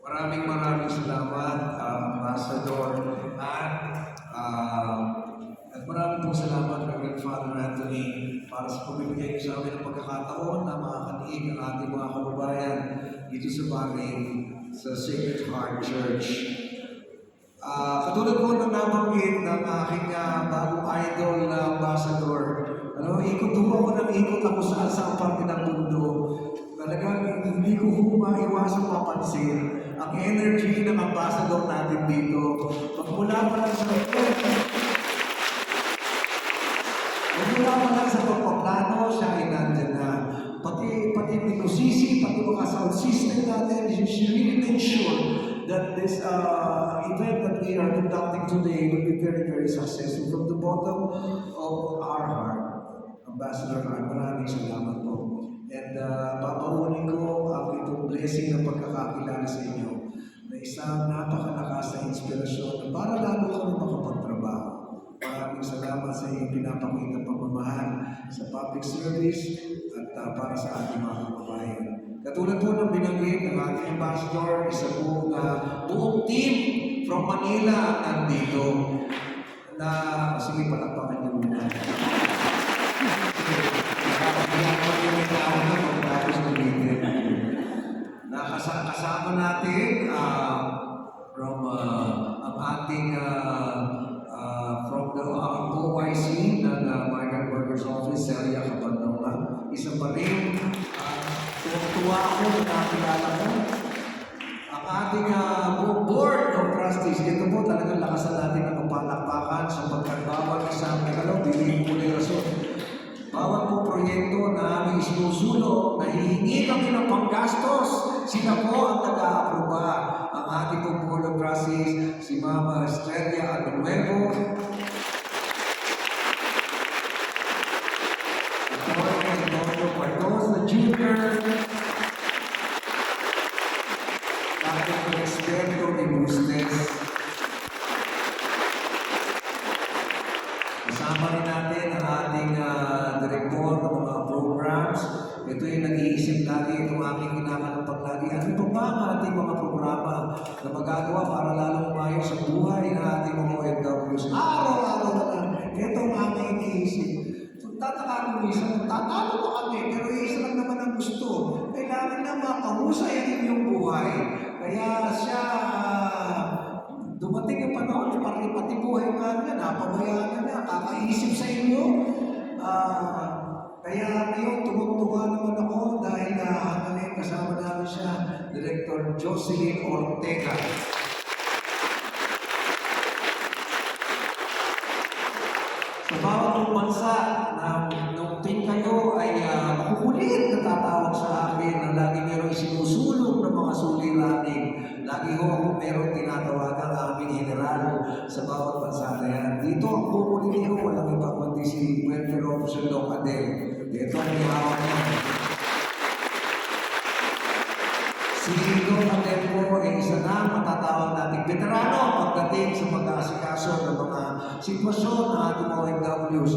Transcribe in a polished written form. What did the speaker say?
Maraming salamat, Ambassador at maraming pong salamat kay Father Anthony para sa pamibigay sa amin ng pagkakataon na makakatiig ang ating mga kababayan dito sa bagay sa Sacred Heart Church. Katulad po ng nabanggit ng aking bagong idol na ambassador, ikot ako saan parte ng mundo. Talagang hindi ko maiwasang mapansin ang energy ng ambassador natin dito. Magmula pa lang sa pagpaplano, siya ay nandyan na. Pati minusisi, pati mga sound system natin, she really made sure that this event that we are conducting today will be very successful from the bottom of our heart. Ambassador Hart, maraming salamat po. And papaunin ko ang itong blessing ng pagkakakilala sa inyo na isang napakalakas na inspirasyon na para lalo kami makapagtrabaho. Maraming salamat sa inyong pinapakita pagmamahal sa public service at para sa ating mga kababayan. Katulad po ng binanggit ng ating ambassador, isa po na buong team from Manila nandito na, sige palakpakan niyo muna. Kasama natin from ang ating from the OIC ng Migrant Workers Office, Celia Cabanona. Isa pa rin, tuwa ako na nakilala ko ang ating Board of Trustees. Ito po talagang lakasan natin ang palakpakan sa pagkarbawat isang hindi po na rason. Bawat po proyekto na aming isinusulong, nahihingi kami ng panggastos. Sila po ang nag-aaproba. Ang ating pong Board of Trustees, si Mama Estrella Anuevo, Antonio Pardosa Jr., ating eksperto ni Bustes. Kasama rin natin ang ating direktor ng mga programs. Ito yung nag-iisip lagi, itong aking kinakalampag lagi. Ano pa ang ating mga programa na magagawa para lalong umayos sa buhay ng ating mga OFWs? Araw-araw na lang. Ito ang aking iniisip. Tataka ko isa, tatalo ko kami, pero isa lang naman ang gusto. Kailangan na makahusay ang inyong buhay. Kaya siya, dumating yung panahon, pati buhay nga niya, napabayaan niya, kakaisip sa inyo. Kaya ngayon, tumutulungan naman ako dahil hanggang kasama namin siya, Director Jocelyn Ortega. Sa bawat bansa na nung kayo ay makukulit na tatawag sa akin na lagi meron isinusulong ng mga suliranin. Lagi ho ako meron tinatawagan ang aming general sa bawat bansa na yan. Dito ang kukulit ko, walang iba kundi si Welfare Officer Doc Adel. Ito ang ihawan niya. Si Doc Adel po ay isa na matatawag nating veterano pagdating sa pag-aasikaso ng mga sitwasyon ng ating OFWs.